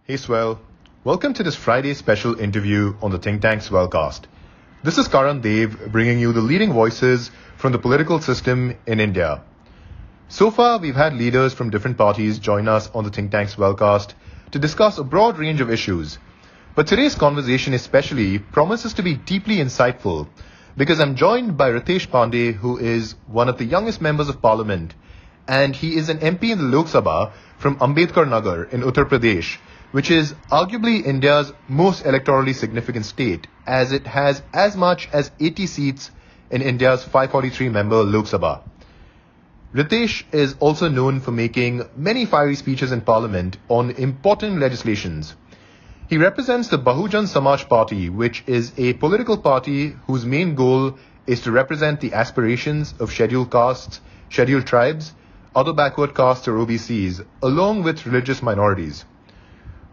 Hey Swell, welcome to this Friday special interview on the Think Tank Swellcast. This is Karan Dev bringing you the leading voices from the political system in India. So far, we've had leaders from different parties join us on the Think Tank Swellcast to discuss a broad range of issues. But today's conversation especially promises to be deeply insightful because I'm joined by Ritesh Pandey, who is one of the youngest members of parliament, and he is an MP in the Lok Sabha from Ambedkar Nagar in Uttar Pradesh, which is arguably India's most electorally significant state, as it has as much as 80 seats in India's 543-member Lok Sabha. Ritesh is also known for making many fiery speeches in Parliament on important legislations. He represents the Bahujan Samaj party, which is a political party whose main goal is to represent the aspirations of scheduled castes, scheduled tribes, other backward castes or OBCs, along with religious minorities.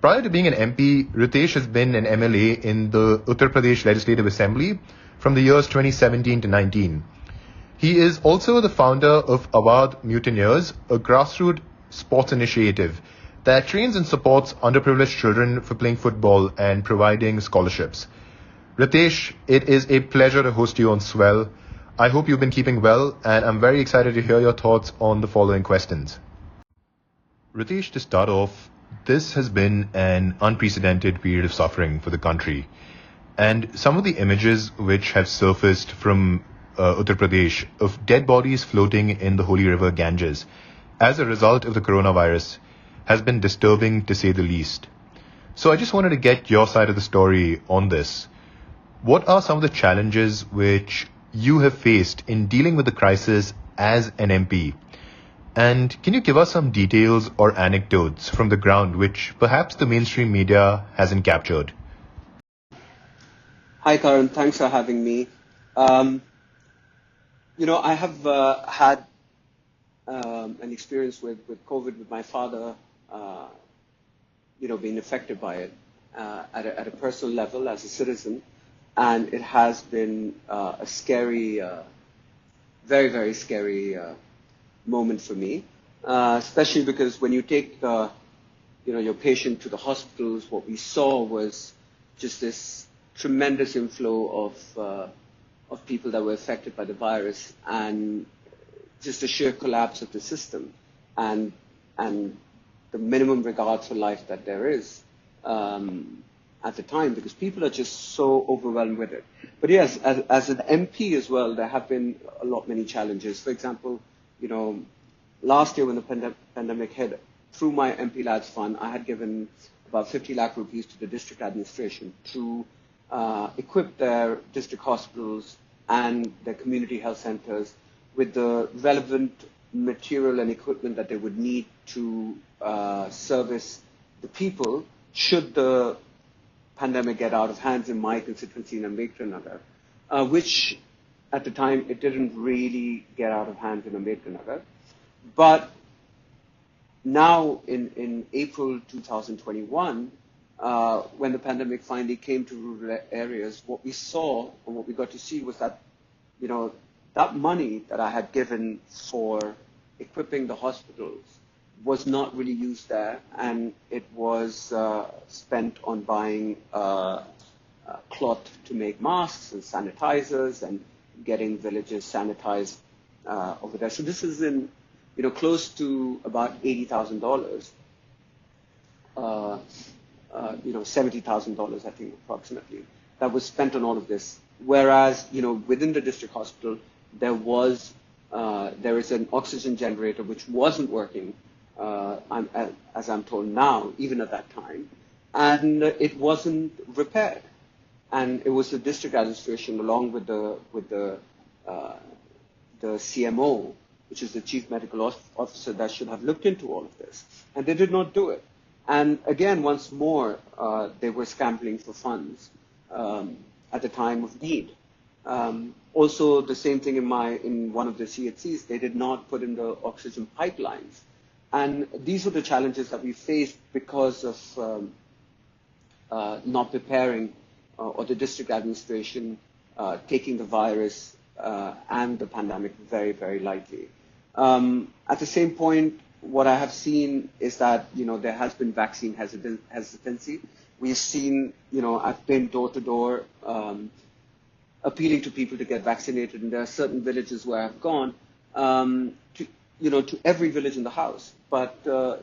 Prior to being an MP, Ritesh has been an MLA in the Uttar Pradesh Legislative Assembly from the years 2017 to 19. He is also the founder of Awad Mutineers, a grassroots sports initiative that trains and supports underprivileged children for playing football and providing scholarships. Ritesh, it is a pleasure to host you on Swell. I hope you've been keeping well, and I'm very excited to hear your thoughts on the following questions. Ritesh, to start off, this has been an unprecedented period of suffering for the country. And some of the images which have surfaced from Uttar Pradesh of dead bodies floating in the holy river Ganges as a result of the coronavirus has been disturbing to say the least. So I just wanted to get your side of the story on this. What are some of the challenges which you have faced in dealing with the crisis as an MP? And can you give us some details or anecdotes from the ground which perhaps the mainstream media hasn't captured? Hi, Karan. Thanks for having me. I have had an experience with COVID with my father, being affected by it at a personal level as a citizen. And it has been a scary, very, very scary moment for me, especially because when you take, your patient to the hospitals, what we saw was just this tremendous inflow of people that were affected by the virus and just the sheer collapse of the system and the minimum regard for life that there is at the time, because people are just so overwhelmed with it. But yes, as an MP as well, there have been many challenges. For example, last year when the pandemic hit, through my MP Lads Fund, I had given about 50 lakh rupees to the district administration to equip their district hospitals and their community health centers with the relevant material and equipment that they would need to service the people should the pandemic get out of hands in my constituency in Ambedkar Nagar, which at the time it didn't really get out of hands in Ambedkar Nagar. But now in April 2021, when the pandemic finally came to rural areas, what we saw and what we got to see was that, that money that I had given for equipping the hospitals was not really used there, and it was spent on buying cloth to make masks and sanitizers and getting villages sanitized over there. So this is in, close to about $80,000, $70,000, I think, approximately, that was spent on all of this. Whereas, within the district hospital, there is an oxygen generator which wasn't working, as I'm told now, even at that time, and it wasn't repaired. And it was the district administration, along with the CMO, which is the chief medical officer, that should have looked into all of this, and they did not do it. And again, once more, they were scrambling for funds at the time of need. Also, the same thing in one of the CHCs, they did not put in the oxygen pipelines. And these are the challenges that we faced because of not preparing or the district administration taking the virus and the pandemic very, very lightly. At the same point, what I have seen is that, there has been vaccine hesitancy. We've seen, I've been door to door appealing to people to get vaccinated, and there are certain villages where I've gone to every village in the house, but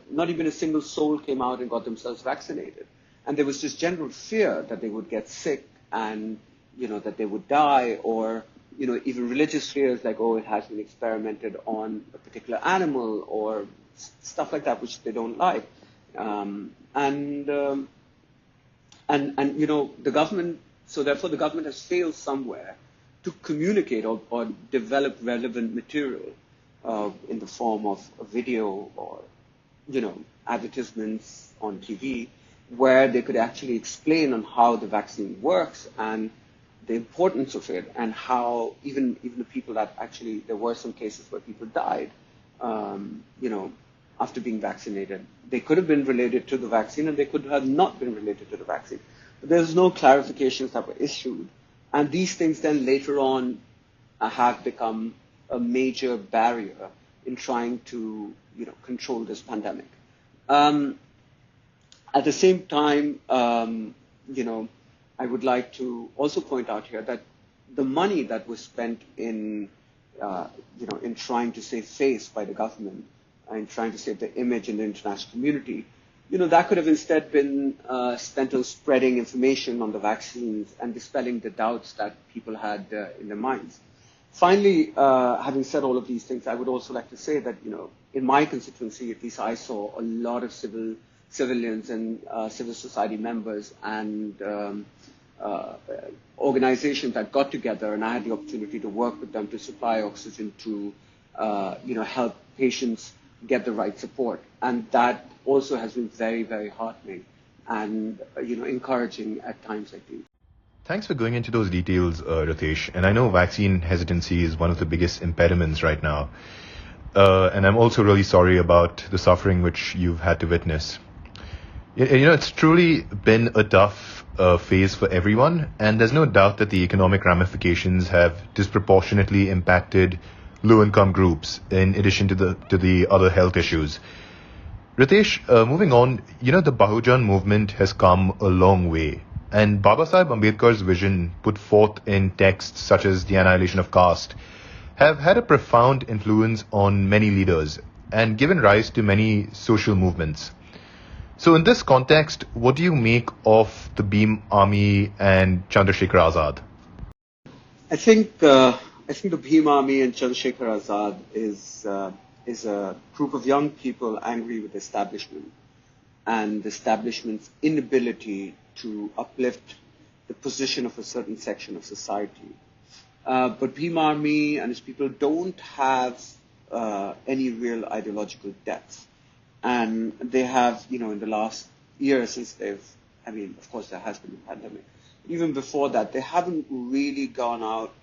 not even a single soul came out and got themselves vaccinated. And there was this general fear that they would get sick and, that they would die, or, even religious fears like, oh, it has been experimented on a particular animal or stuff like that, which they don't like. The government, so therefore the government has failed somewhere to communicate or develop relevant material in the form of a video or, advertisements on TV, where they could actually explain on how the vaccine works and the importance of it, and how even the people that actually, there were some cases where people died, after being vaccinated. They could have been related to the vaccine, and they could have not been related to the vaccine. But there's no clarifications that were issued. And these things then later on have become a major barrier in trying to, control this pandemic. At the same time, I would like to also point out here that the money that was spent in trying to save face by the government and trying to save the image in the international community, that could have instead been spent on spreading information on the vaccines and dispelling the doubts that people had in their minds. Finally, having said all of these things, I would also like to say that, in my constituency, at least I saw a lot of civilians and civil society members and organizations that got together, and I had the opportunity to work with them to supply oxygen to, help patients get the right support. And that also has been very, very heartening and, encouraging at times like these. Thanks for going into those details, Ritesh. And I know vaccine hesitancy is one of the biggest impediments right now. And I'm also really sorry about the suffering which you've had to witness. It's truly been a tough phase for everyone, and there's no doubt that the economic ramifications have disproportionately impacted low-income groups, in addition to the other health issues. Ritesh, moving on, the Bahujan movement has come a long way, and Babasaheb Ambedkar's vision, put forth in texts such as The Annihilation of Caste, have had a profound influence on many leaders and given rise to many social movements. So in this context, what do you make of the Bhim Army and Chandrasekhar Azad? I think the Bhim Army and Chandrasekhar Azad is a group of young people angry with the establishment and the establishment's inability to uplift the position of a certain section of society. But Bhim Army and its people don't have any real ideological depth. And they have, in the last year since of course there has been a pandemic. Even before that, they haven't really gone out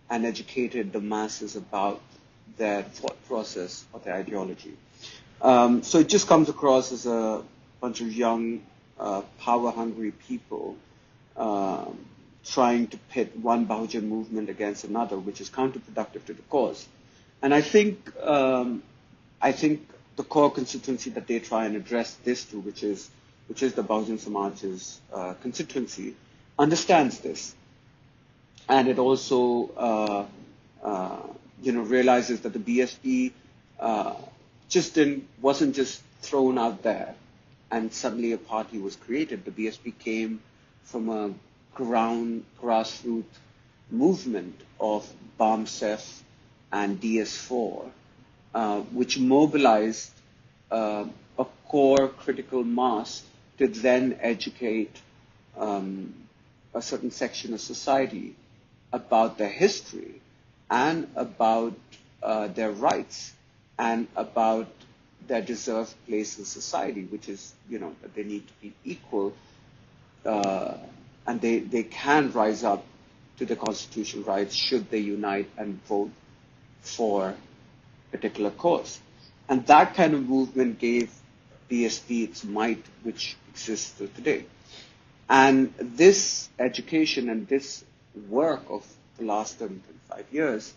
and educated the masses about their thought process or their ideology. So it just comes across as a bunch of young, power-hungry people trying to pit one Bahujan movement against another, which is counterproductive to the cause. And I think the core constituency that they try and address this to, which is the Bahujan Samaj's constituency, understands this, and it also realizes that the BSP wasn't just thrown out there and suddenly a party was created. The BSP came from a grassroots movement of BAMSEF and DS4, which mobilized a core critical mass to then educate a certain section of society about their history and about their rights and about their deserved place in society, which is, that they need to be equal and they can rise up to the constitutional rights should they unite and vote for a particular cause. And that kind of movement gave BSP its might, which exists till today. And this education and this work of the last 35 years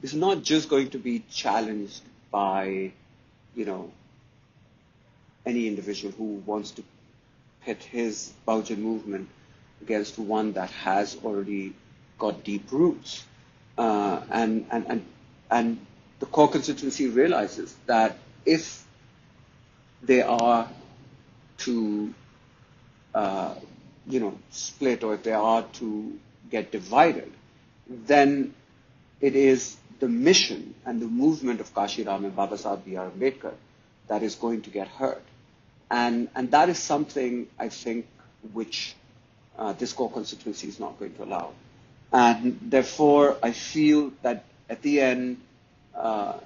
is not just going to be challenged by, you know, any individual who wants to pit his Bahujan movement against one that has already got deep roots. And the core constituency realizes that if they are to, split, or if they are to get divided, then it is the mission and the movement of Kashi Ram and Baba Saheb B.R. Ambedkar that is going to get hurt. And that is something, I think, which this core constituency is not going to allow. And therefore, I feel that at the end, the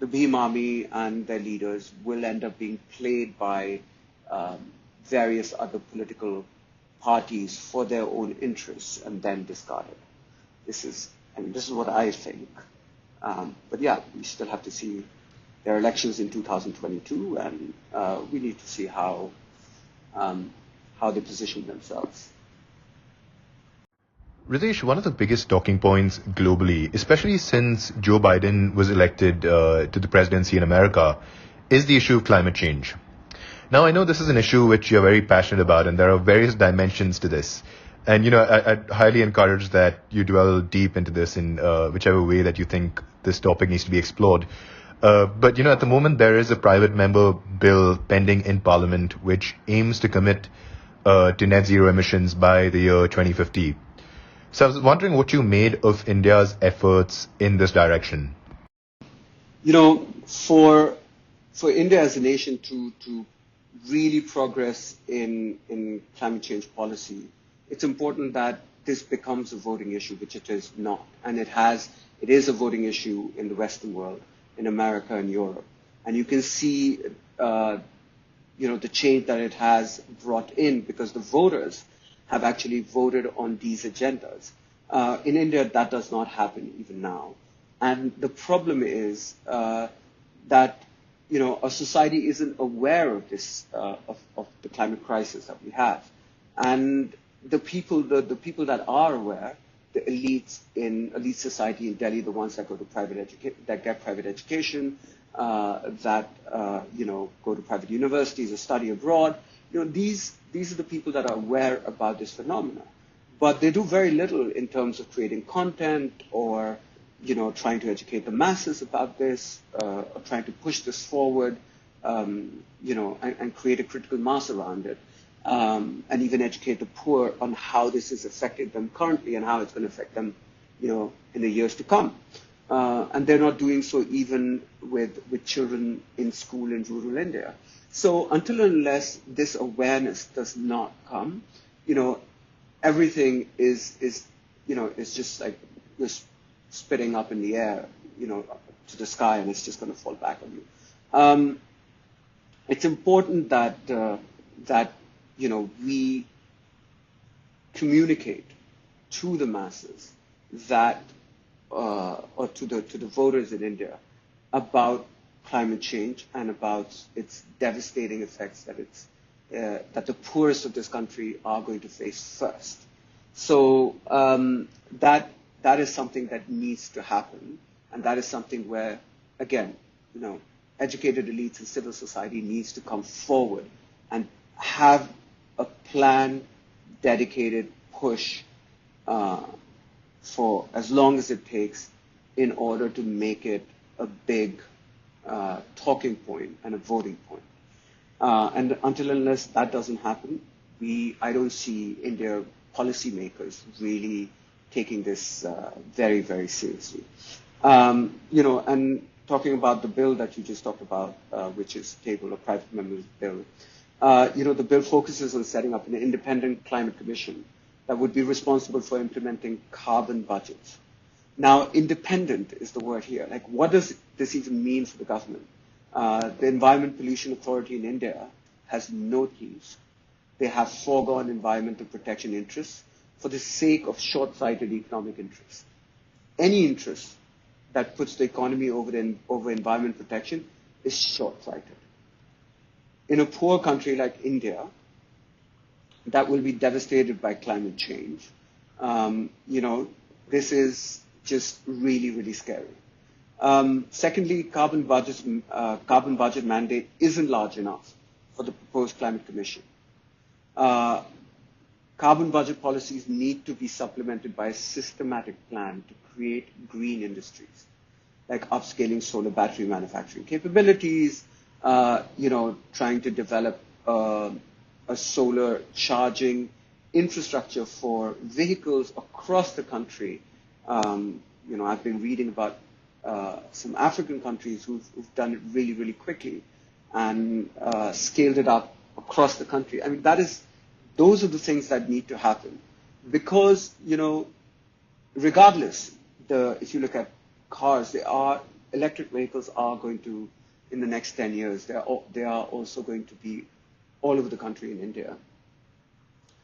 Bhim Army and their leaders will end up being played by various other political parties for their own interests and then discarded. This is what I think. But yeah, we still have to see. There are elections in 2022, and we need to see how they position themselves. Ritesh, one of the biggest talking points globally, especially since Joe Biden was elected to the presidency in America, is the issue of climate change. Now, I know this is an issue which you're very passionate about, and there are various dimensions to this. And, I'd highly encourage that you dwell deep into this in whichever way that you think this topic needs to be explored. But, at the moment, there is a private member bill pending in Parliament which aims to commit to net zero emissions by the year 2050. So I was wondering what you made of India's efforts in this direction. For India as a nation to really progress in climate change policy, it's important that this becomes a voting issue, which it is not. And it is a voting issue in the Western world, in America and Europe. And you can see, the change that it has brought in, because the voters have actually voted on these agendas. In India, that does not happen even now. And the problem is that, our society isn't aware of this, of the climate crisis that we have. And the people that are aware, the elites in elite society in Delhi, the ones that go to get private education, that go to private universities or study abroad, these are the people that are aware about this phenomena. But they do very little in terms of creating content or trying to educate the masses about this, or trying to push this forward, and create a critical mass around it. And even educate the poor on how this is affecting them currently and how it's going to affect them, in the years to come. And they're not doing so even with children in school in rural India. So until and unless this awareness does not come, everything is just like just spitting up in the air, to the sky, and it's just going to fall back on you. It's important that we communicate to the masses that, or to the voters in India, about climate change and about its devastating effects that the poorest of this country are going to face first. So that is something that needs to happen, and that is something where, again, educated elites and civil society needs to come forward and have a plan, dedicated push for as long as it takes in order to make it a big talking point and a voting point. And until unless that doesn't happen, I don't see India policymakers really taking this very, very seriously. And talking about the bill that you just talked about, which is table a private member's bill, the bill focuses on setting up an independent climate commission that would be responsible for implementing carbon budgets. Now, independent is the word here. Like, what does this even mean for the government? The Environment Pollution Authority in India has no teams. They have foregone environmental protection interests for the sake of short-sighted economic interests. Any interest that puts the economy over environment protection is short-sighted. In a poor country like India, that will be devastated by climate change, this is just really, really scary. Secondly, carbon budget mandate isn't large enough for the proposed climate commission. Carbon budget policies need to be supplemented by a systematic plan to create green industries, like upscaling solar battery manufacturing capabilities, trying to develop a solar charging infrastructure for vehicles across the country. I've been reading about some African countries who've done it really, really quickly and scaled it up across the country. I mean, those are the things that need to happen because, regardless, if you look at cars, electric vehicles are going to, in the next 10 years, they are also going to be all over the country in India.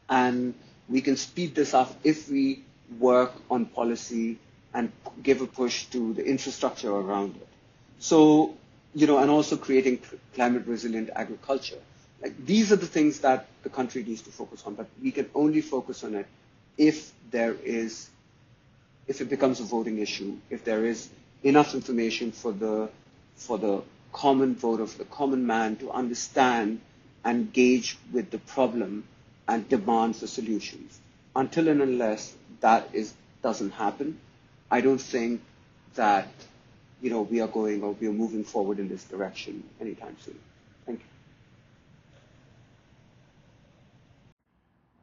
And we can speed this up if we work on policy and give a push to the infrastructure around it. So, and also creating climate resilient agriculture. Like, these are the things that the country needs to focus on, but we can only focus on it if it becomes a voting issue, if there is enough information for the common voter, for the common man to understand and gauge with the problem and demand for solutions. Until and unless doesn't happen, I don't think that we are moving forward in this direction anytime soon. Thank you.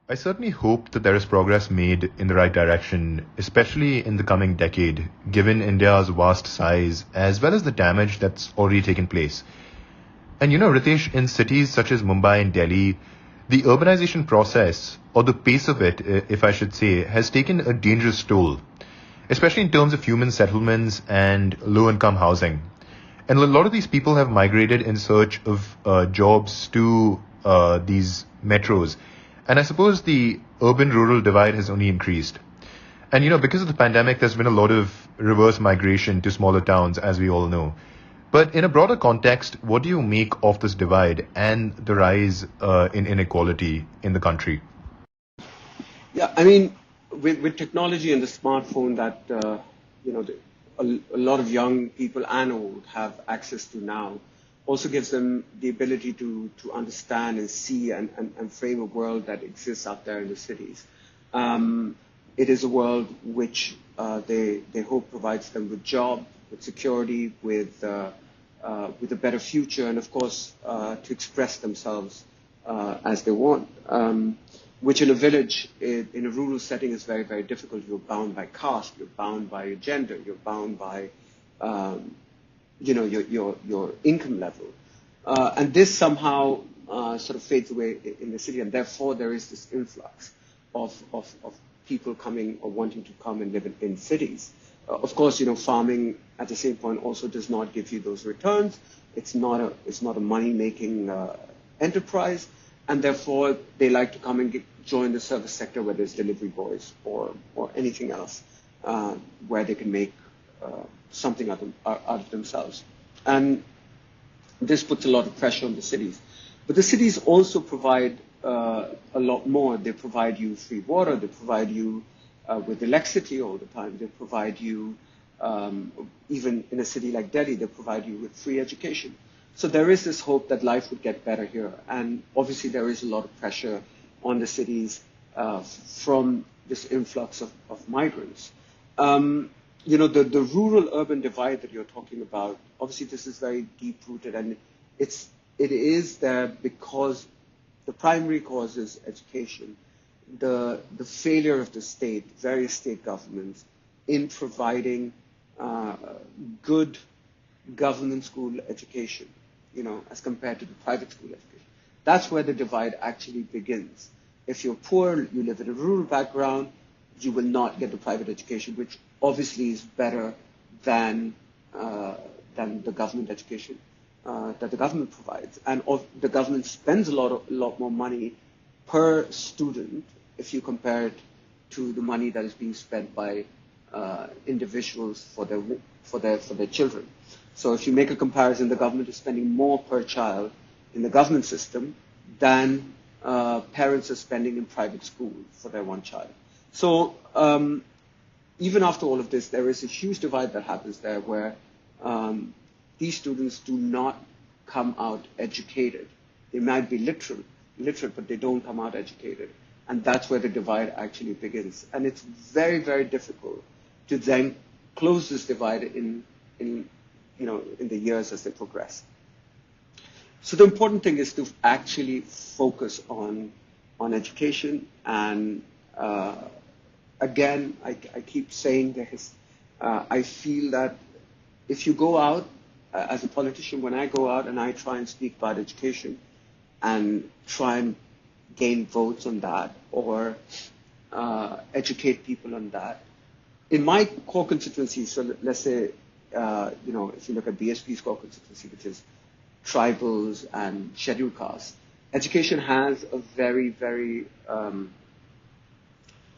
I certainly hope that there is progress made in the right direction, especially in the coming decade, given India's vast size as well as the damage that's already taken place. And Ritesh, in cities such as Mumbai and Delhi, the urbanization process, or the pace of it, if I should say, has taken a dangerous toll, especially in terms of human settlements and low-income housing. And a lot of these people have migrated in search of jobs to these metros. And I suppose the urban-rural divide has only increased. And, because of the pandemic, there's been a lot of reverse migration to smaller towns, as we all know. But in a broader context, what do you make of this divide and the rise in inequality in the country? Yeah, I mean, with technology and the smartphone that, a lot of young people and old have access to now, also gives them the ability to understand and see and frame a world that exists out there in the cities. It is a world which they hope provides them with job, with security, with a better future, and of course to express themselves as they want. Which in a village, in a rural setting, is very, very difficult. You're bound by caste, you're bound by your gender, you're bound by your income level. And this somehow sort of fades away in the city, and therefore there is this influx of people coming or wanting to come and live in cities. Of course, farming at the same point also does not give you those returns. It's not a money-making enterprise, and therefore they like to come and join the service sector, whether it's delivery boys or anything else, where they can make something out of themselves. And this puts a lot of pressure on the cities. But the cities also provide a lot more. They provide you free water. They provide you with electricity all the time. They provide you, even in a city like Delhi, they provide you with free education. So there is this hope that life would get better here. And obviously there is a lot of pressure on the cities from this influx of migrants. The rural-urban divide that you're talking about, obviously this is very deep-rooted, and it is there because the primary cause is education. The failure of the state, various state governments, in providing good government school education, as compared to the private school education. That's where the divide actually begins. If you're poor, you live in a rural background, you will not get the private education, which obviously is better than the government education that the government provides. And the government spends a lot more money per student if you compare it to the money that is being spent by individuals for their children. So if you make a comparison, the government is spending more per child in the government system than parents are spending in private school for their one child. So even after all of this, there is a huge divide that happens there where these students do not come out educated. They might be literate, but they don't come out educated. And that's where the divide actually begins. And it's very, very difficult to then close this divide in the years as they progress. So the important thing is to actually focus on education. And again, I keep saying this. I feel that if you go out as a politician, when I go out and I try and speak about education and try and gain votes on that or educate people on that, in my core constituency, so let's say, if you look at BSP's core constituency, which is tribals and scheduled castes, education has a very, very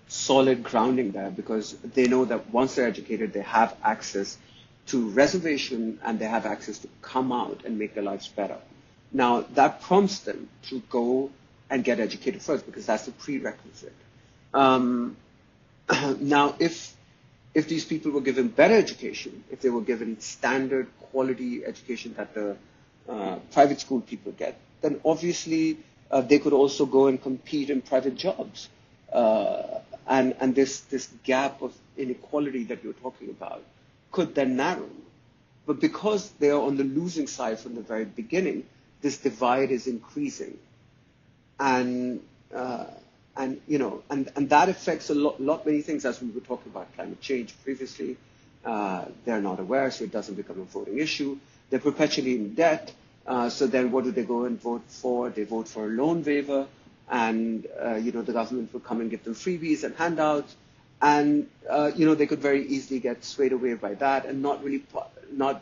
solid grounding there, because they know that once they're educated, they have access to reservation and they have access to come out and make their lives better. Now, that prompts them to go and get educated first, because that's the prerequisite. Now, if these people were given better education, if they were given standard quality education that the private school people get, then obviously they could also go and compete in private jobs. And this gap of inequality that you're talking about could then narrow. But because they are on the losing side from the very beginning, this divide is increasing. And that affects a lot many things, as we were talking about climate change previously. They're not aware, so it doesn't become a voting issue. They're perpetually in debt. So then what do they go and vote for? They vote for a loan waiver, and the government will come and give them freebies and handouts, and they could very easily get swayed away by that and not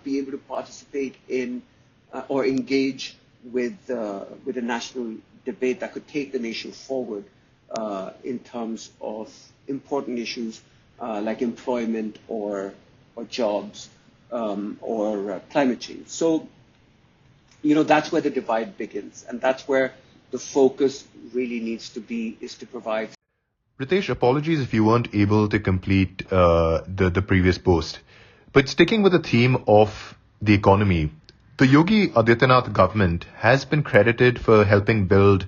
be able to participate in or engage with a national debate that could take the nation forward in terms of important issues like employment or jobs or climate change. So that's where the divide begins, and that's where the focus really needs to be, is to provide. Ritesh, apologies if you weren't able to complete the previous post. But sticking with the theme of the economy, the Yogi Adityanath government has been credited for helping build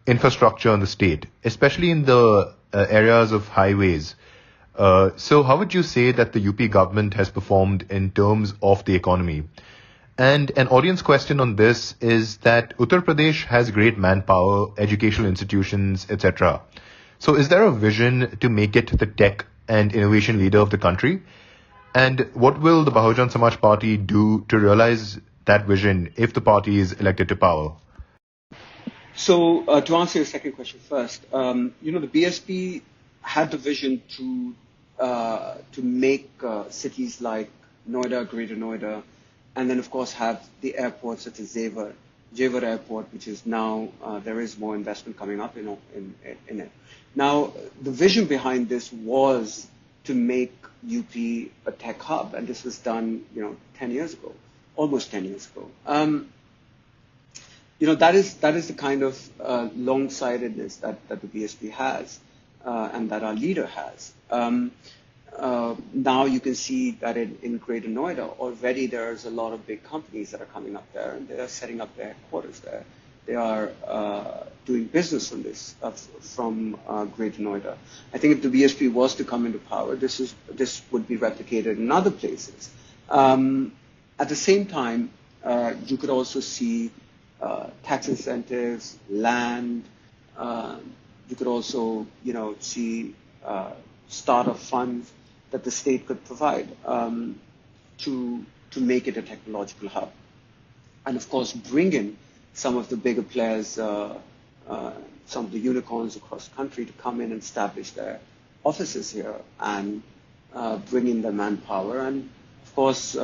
infrastructure in the state, especially in the areas of highways. So how would you say that the UP government has performed in terms of the economy? And an audience question on this is that Uttar Pradesh has great manpower, educational institutions, etc. So is there a vision to make it the tech and innovation leader of the country? And what will the Bahujan Samaj party do to realize that vision if the party is elected to power? So to answer your second question first, the BSP had the vision to make cities like Noida, Greater Noida, and then of course have the airports such as Jewar Airport, which is now there is more investment coming up in it. Now, the vision behind this was to make UP a tech hub, and this was done 10 years ago, almost 10 years ago. That is the kind of long-sightedness that the BSP has and that our leader has. Now you can see that in Greater Noida already there's a lot of big companies that are coming up there, and they are setting up their headquarters there. They are doing business from Greater Noida. I think if the BSP was to come into power, this would be replicated in other places. At the same time, you could also see tax incentives, land. You could also, see startup funds that the state could provide to make it a technological hub, and of course bring in some of the bigger players, some of the unicorns across the country to come in and establish their offices here and bring in the manpower, and of course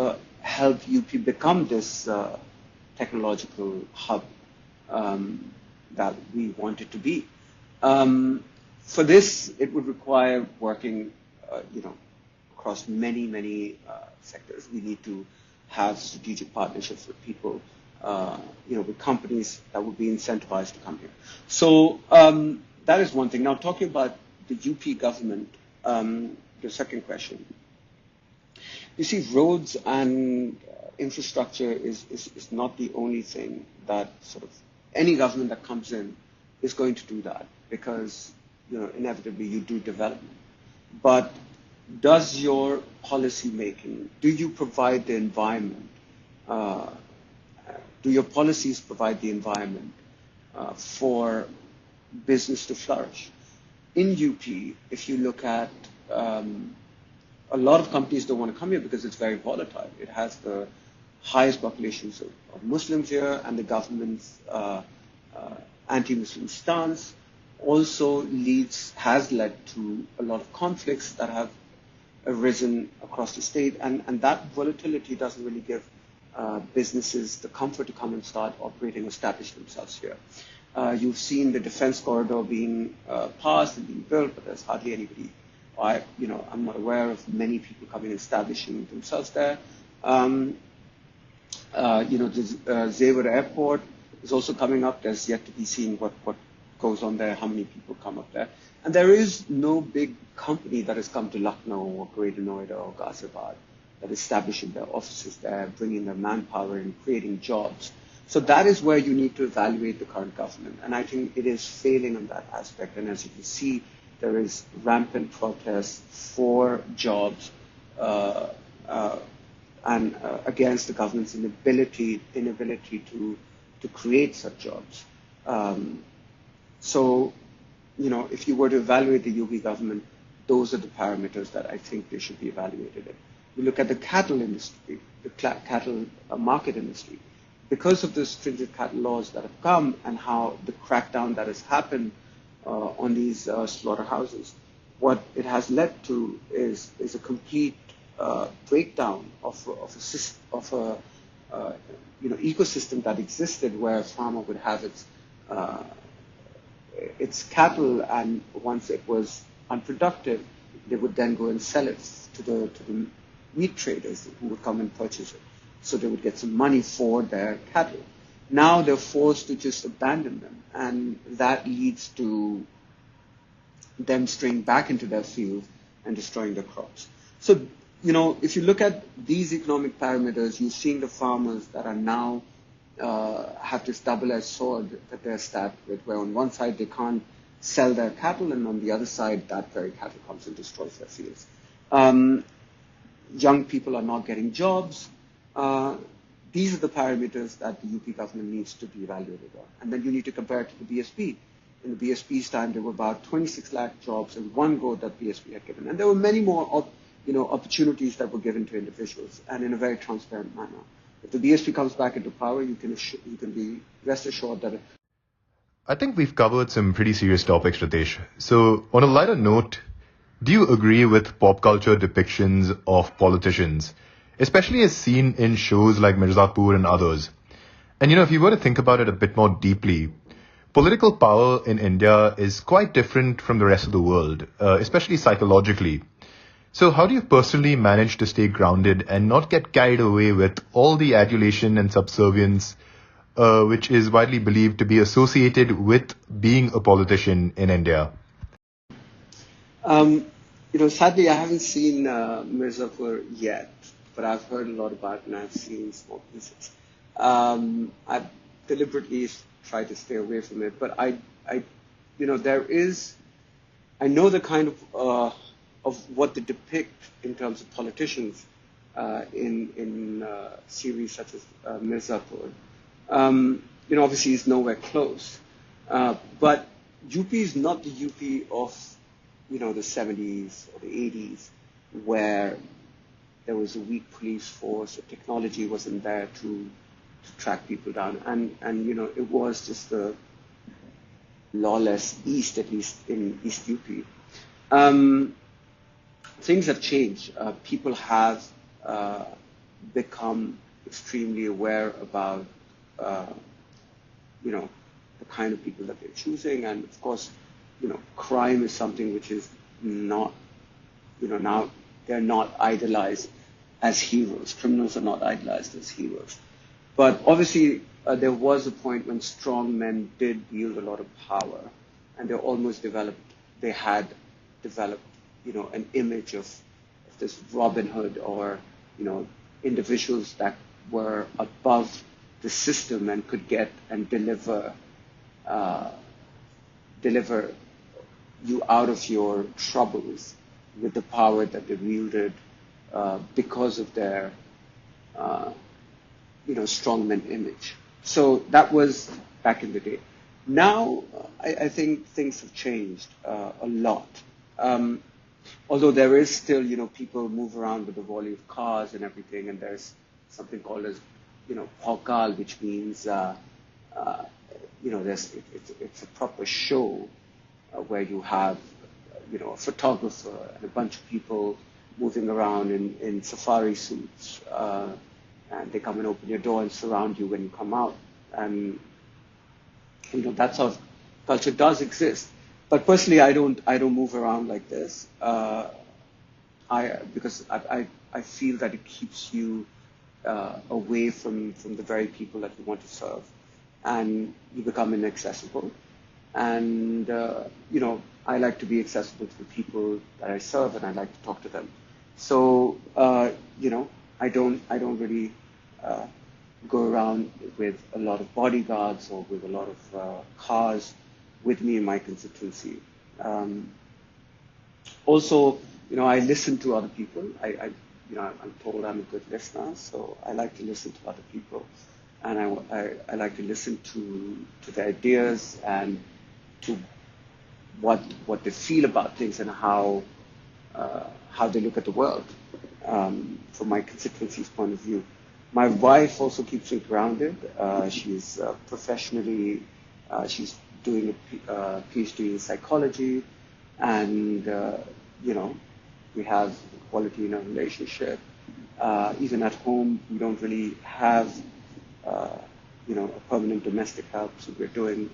help UP become this technological hub that we want it to be. For this, it would require working, across many sectors. We need to have strategic partnerships with people, with companies that would be incentivized to come here. So that is one thing. Now, talking about the UP government, the second question. You see, roads and infrastructure is not the only thing that sort of any government that comes in is going to do that, because inevitably you do development. But does your policy making, do you provide the environment? Do your policies provide the environment for business to flourish? In UP, if you look at a lot of companies don't want to come here because it's very volatile. It has the highest populations of Muslims here, and the government's anti-Muslim stance also has led to a lot of conflicts that have arisen across the state, and that volatility doesn't really give businesses the comfort to come and start operating, establish themselves here. You've seen the defense corridor being passed and being built, but there's hardly anybody. I'm not aware of many people coming and establishing themselves there. The Xavier Airport is also coming up. There's yet to be seen what goes on there, how many people come up there. And there is no big company that has come to Lucknow or Greater Noida or Ghaziabad that is establishing their offices there, bringing their manpower and creating jobs. So that is where you need to evaluate the current government. And I think it is failing on that aspect. And as you can see, there is rampant protest for jobs and against the government's inability to create such jobs. So, if you were to evaluate the UP government, those are the parameters that I think they should be evaluated in. We look at the cattle industry, the cattle market industry. Because of the stringent cattle laws that have come and how the crackdown that has happened on these slaughterhouses, what it has led to is a complete breakdown of a ecosystem that existed, where a farmer would have its cattle, and once it was unproductive, they would then go and sell it to the meat traders who would come and purchase it. So they would get some money for their cattle. Now they're forced to just abandon them, and that leads to them straying back into their fields and destroying their crops. So, if you look at these economic parameters, you're seeing the farmers that are now have this double-edged sword that they're stabbed with, where on one side they can't sell their cattle, and on the other side that very cattle comes and destroys their fields. Young people are not getting jobs. These are the parameters that the UP government needs to be evaluated on. And then you need to compare it to the BSP. In the BSP's time, there were about 26 lakh jobs in one go that BSP had given. And there were many more opportunities that were given to individuals, and in a very transparent manner. If the BSP comes back into power, you can be rest assured that I think we've covered some pretty serious topics, Ritesh. So, on a lighter note, do you agree with pop culture depictions of politicians, especially as seen in shows like Mirzapur and others? And if you were to think about it a bit more deeply, political power in India is quite different from the rest of the world, especially psychologically. So how do you personally manage to stay grounded and not get carried away with all the adulation and subservience, which is widely believed to be associated with being a politician in India? Sadly, I haven't seen Mirzapur yet, but I've heard a lot about it and I've seen small pieces. I've deliberately tried to stay away from it, but I know the kind of what they depict in terms of politicians in series such as Mirzapur. Obviously it's nowhere close, but UP is not the UP of the 70s or the 80s, where there was a weak police force, the technology wasn't there to track people down, and it was just the lawless East, at least in East UP. Things have changed. People have become extremely aware about the kind of people that they're choosing, and of course, crime is something which is not, now they're not idolized as heroes. Criminals are not idolized as heroes. But obviously, there was a point when strong men did wield a lot of power, and they had developed, an image of this Robin Hood or you know, individuals that were above the system and could get and uh, deliver you out of your troubles with the power that they wielded because of their, strongman image. So that was back in the day. Now, I think things have changed a lot. Although there is still, people move around with the volley of cars and everything, and there's something called as, pokal, which means, it's a proper show where you have, a photographer and a bunch of people moving around in safari suits, and they come and open your door and surround you when you come out. And that sort of culture does exist. But personally, I don't move around like this. Because I feel that it keeps you away from the very people that you want to serve, and you become inaccessible. And I like to be accessible to the people that I serve, and I like to talk to them. So I don't really go around with a lot of bodyguards or with a lot of cars with me in my constituency. Also, I listen to other people. I'm told I'm a good listener, so I like to listen to other people, and I like to listen to their ideas and to what they feel about things and how they look at the world from my constituency's point of view. My wife also keeps me grounded. She's professionally, she's doing a PhD in psychology, and we have equality in our relationship. Even at home, we don't really have a permanent domestic help, so we're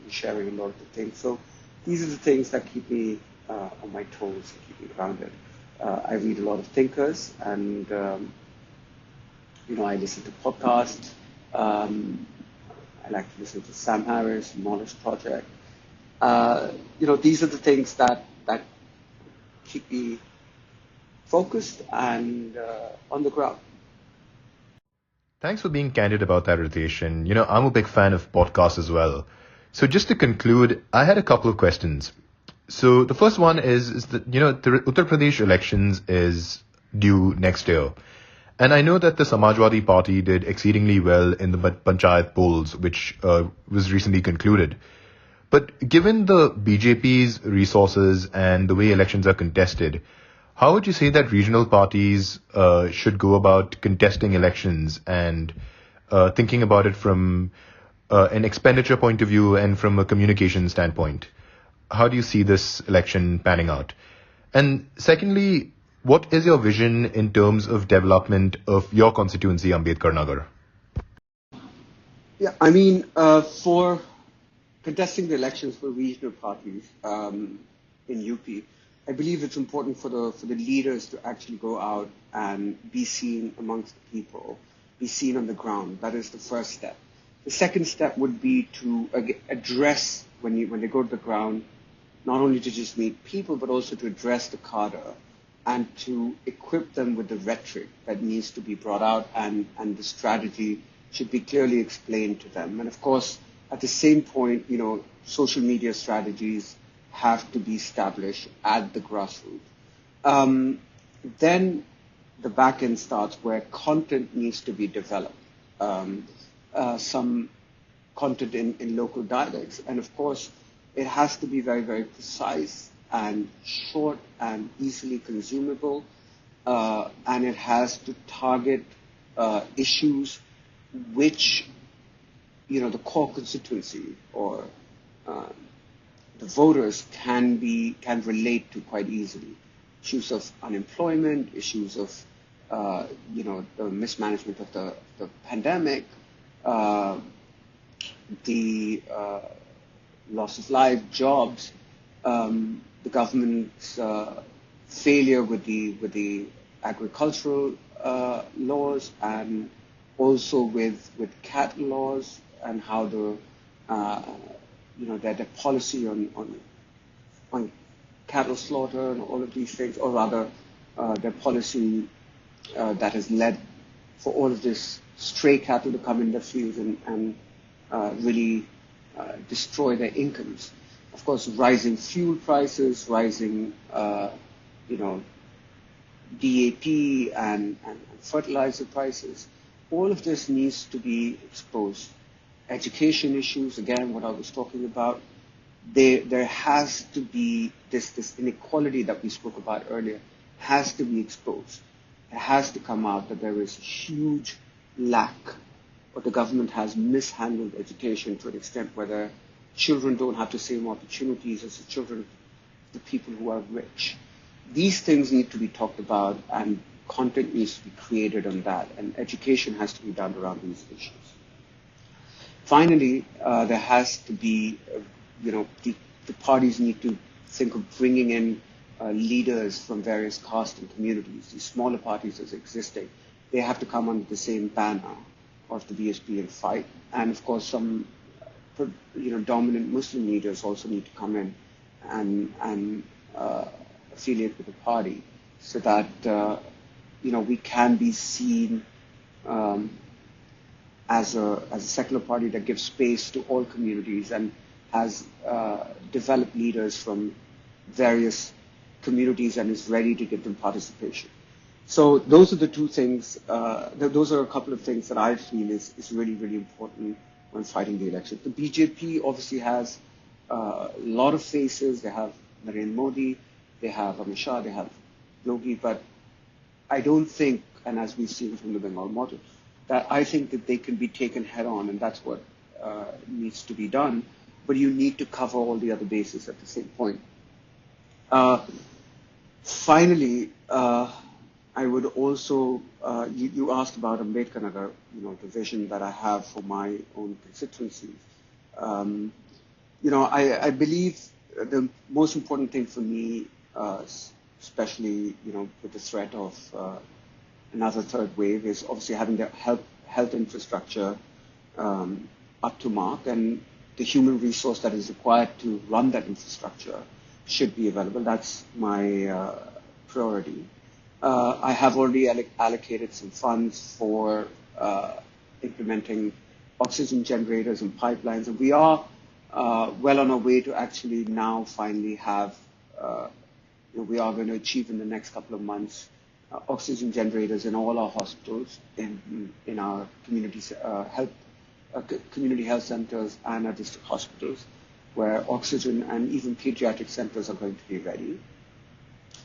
sharing a lot of the things. So these are the things that keep me on my toes, keep me grounded. I read a lot of thinkers, and I listen to podcasts. I like to listen to Sam Harris, Knowledge Project. These are the things that keep me focused and on the ground. Thanks for being candid about that, Ritesh. And, I'm a big fan of podcasts as well. So just to conclude, I had a couple of questions. So the first one is that, the Uttar Pradesh elections is due next year. And I know that the Samajwadi Party did exceedingly well in the Panchayat polls, which was recently concluded. But given the BJP's resources and the way elections are contested, how would you say that regional parties should go about contesting elections and thinking about it from an expenditure point of view and from a communication standpoint? How do you see this election panning out? And secondly, what is your vision in terms of development of your constituency, Ambedkar Nagar? Yeah, for contesting the elections for regional parties in UP, I believe it's important for the leaders to actually go out and be seen amongst the people, be seen on the ground. That is the first step. The second step would be to address, when they go to the ground, not only to just meet people, but also to address the cadre and to equip them with the rhetoric that needs to be brought out, and the strategy should be clearly explained to them. And of course, at the same point, social media strategies have to be established at the grassroots. Then the back end starts, where content needs to be developed. Some content in local dialects. And of course, it has to be very, very precise and short and easily consumable. And it has to target issues which, the core constituency or the voters can relate to quite easily. Issues of unemployment, issues of the mismanagement of the pandemic, the loss of life, jobs, the government's failure with the agricultural laws, and also with cattle laws, and how their policy on cattle slaughter and all of these things, or rather their policy that has led for all of this stray cattle to come in the fields and really destroy their incomes. Of course, rising fuel prices, rising, DAP and fertilizer prices, all of this needs to be exposed. Education issues, again, what I was talking about, there has to be this inequality that we spoke about earlier, has to be exposed. It has to come out that there is a huge lack, or the government has mishandled education to an extent where children don't have the same opportunities as the children of the people who are rich. These things need to be talked about, and content needs to be created on that, and education has to be done around these issues. Finally, there has to be, the parties need to think of bringing in leaders from various castes and communities. These smaller parties as existing, they have to come under the same banner of the BSP and fight. And of course, some dominant Muslim leaders also need to come in and affiliate with the party, so that we can be seen as a secular party that gives space to all communities and has developed leaders from various communities and is ready to give them participation. So those are the two things. Those are a couple of things that I feel is really, really important when fighting the election. The BJP obviously has a lot of faces. They have Narendra Modi, they have Amit Shah, they have Yogi, but I don't think, and as we've seen from the Bengal model, that I think that they can be taken head on, and that's what needs to be done. But you need to cover all the other bases at the same point. Finally, I would also, you asked about Ambedkar Nagar, the vision that I have for my own constituencies. I believe the most important thing for me, especially, with the threat of another third wave, is obviously having the health infrastructure up to mark, and the human resource that is required to run that infrastructure should be available. That's my priority. I have already allocated some funds for implementing oxygen generators and pipelines, and we are well on our way to actually now finally have, we are going to achieve in the next couple of months oxygen generators in all our hospitals, in our community health centers and our district hospitals, where oxygen and even pediatric centers are going to be ready.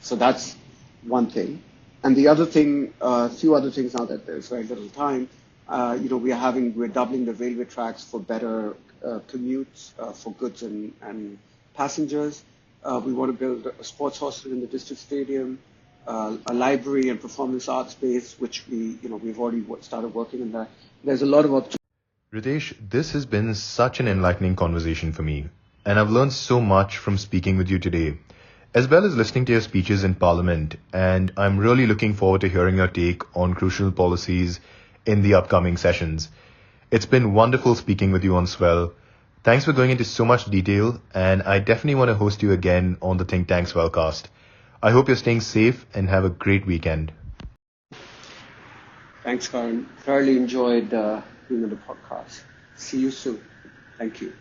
So that's one thing. And the other thing, a few other things now that there's very little time, we're doubling the railway tracks for better commutes for goods and passengers. We want to build a sports hostel in the district stadium, a library and performance art space, which we've already started working on that. There's a lot of opportunities. Ritesh, this has been such an enlightening conversation for me, and I've learned so much from speaking with you today, as well as listening to your speeches in Parliament, and I'm really looking forward to hearing your take on crucial policies in the upcoming sessions. It's been wonderful speaking with you on Swell. Thanks for going into so much detail, and I definitely want to host you again on the Think Tank Swellcast. I hope you're staying safe and have a great weekend. Thanks, Karan. Thoroughly enjoyed being on the podcast. See you soon. Thank you.